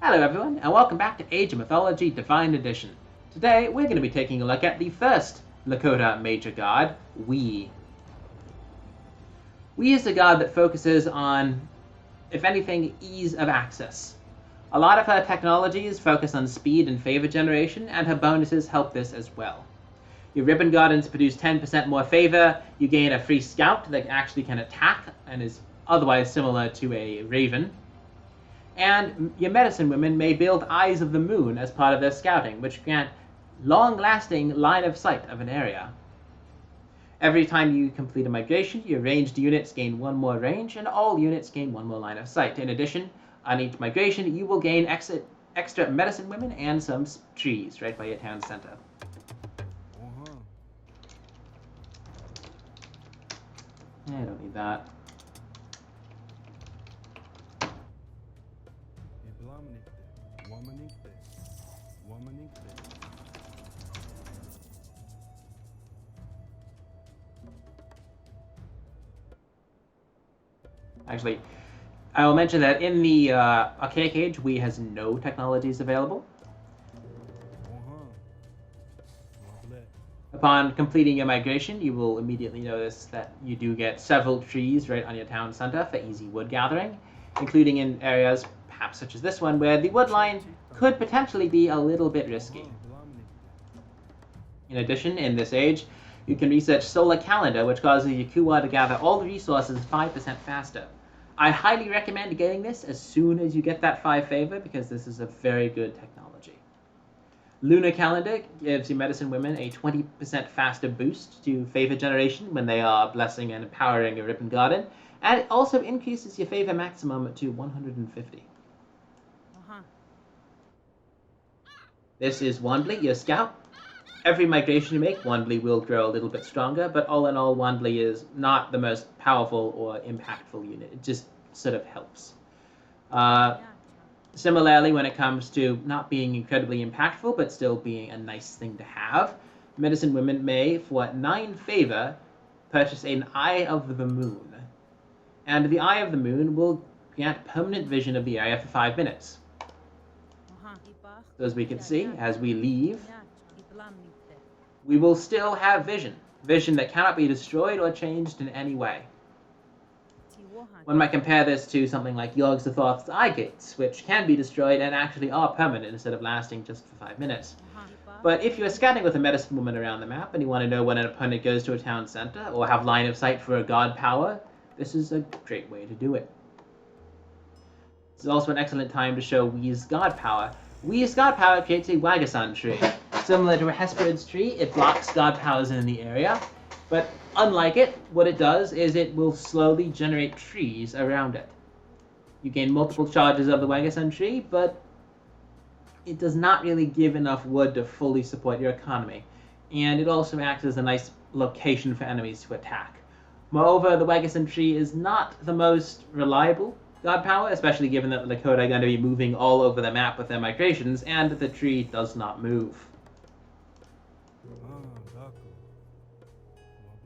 Hello everyone, and welcome back to Age of Mythology Divine Edition. Today, we're going to be taking a look at the first Lakota major god, Wii. Wii is a god that focuses on, if anything, ease of access. A lot of her technologies focus on speed and favor generation, and her bonuses help this as well. Your Ribbon Gardens produce 10% more favor, you gain a free scout that actually can attack and is otherwise similar to a raven. And your medicine women may build Eyes of the Moon as part of their scouting, which grant long-lasting line of sight of an area. Every time you complete a migration, your ranged units gain one more range, and all units gain one more line of sight. In addition, on each migration, you will gain extra medicine women and some trees right by your town center. I don't need that. Actually, I will mention that in the Archaic Age, Wii has no technologies available. Upon completing your migration, you will immediately notice that you do get several trees right on your town center for easy wood gathering, including in areas perhaps such as this one, where the wood line could potentially be a little bit risky. In addition, in this age, you can research Solar Calendar, which causes your Kuwa to gather all the resources 5% faster. I highly recommend getting this as soon as you get that 5 favor, because this is a very good technology. Lunar Calendar gives your medicine women a 20% faster boost to favor generation when they are blessing and empowering a Ribbon Garden, and it also increases your favor maximum to 150. This is Wandley, your scout. Every migration you make, Wandley will grow a little bit stronger, but all in all, Wandley is not the most powerful or impactful unit. It just sort of helps. Similarly, when it comes to not being incredibly impactful, but still being a nice thing to have, medicine women may, for 9 favor, purchase an Eye of the Moon. And the Eye of the Moon will grant permanent vision of the area for 5 minutes. So as we can see, as we leave, we will still have vision that cannot be destroyed or changed in any way. One might compare this to something like Yogg-Sothoth's Eye Gates, which can be destroyed and actually are permanent instead of lasting just for 5 minutes. But if you're scouting with a medicine woman around the map and you want to know when an opponent goes to a town center or have line of sight for a god power, this is a great way to do it. This is also an excellent time to show Wii's god power. Wii's god power creates a Wagasan tree. Similar to a Hesperid's tree, it blocks god powers in the area, but unlike it, what it does is it will slowly generate trees around it. You gain multiple charges of the Wagasan tree, but it does not really give enough wood to fully support your economy, and it also acts as a nice location for enemies to attack. Moreover, the Wagasan tree is not the most reliable god power, especially given that the Lakota are going to be moving all over the map with their migrations, and the tree does not move.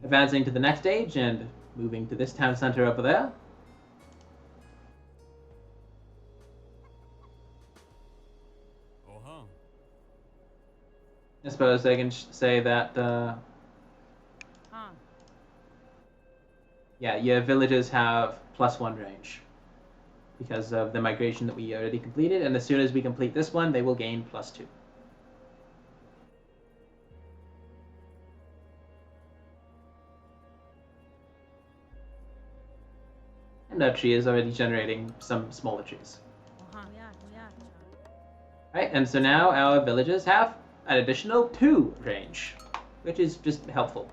Advancing to the next stage and moving to this town center over there. I suppose I can say that, yeah, your villagers have +1 range because of the migration that we already completed, and as soon as we complete this one, they will gain +2. And our tree is already generating some smaller trees. Right, and so now our villagers have an additional 2 range, which is just helpful.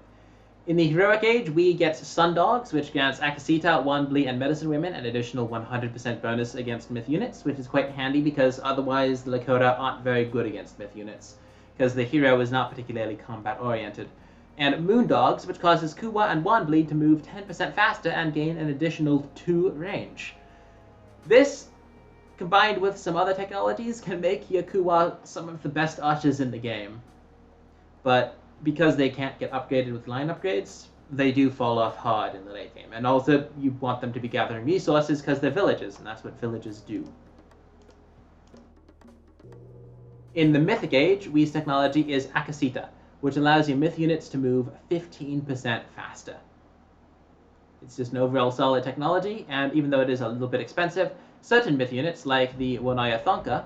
In the Heroic Age, we get Sundogs, which grants Akasita, Wandley, and Medicine Women an additional 100% bonus against myth units, which is quite handy because otherwise the Lakota aren't very good against myth units, because the hero is not particularly combat-oriented. And Moondogs, which causes Kuwa and Wandley to move 10% faster and gain an additional 2 range. This, combined with some other technologies, can make your Kuwa some of the best archers in the game. But because they can't get upgraded with line upgrades, they do fall off hard in the late game. And also, you want them to be gathering resources because they're villages, and that's what villages do. In the Mythic Age, Wii's technology is Akasita, which allows your myth units to move 15% faster. It's just an overall solid technology, and even though it is a little bit expensive, certain myth units, like the Wanaya Thonka,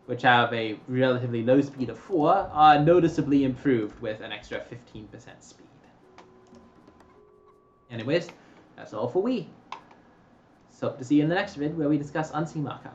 which have a relatively low speed of 4, are noticeably improved with an extra 15% speed. Anyways, that's all for Wii. So hope to see you in the next vid where we discuss Unseen Marker.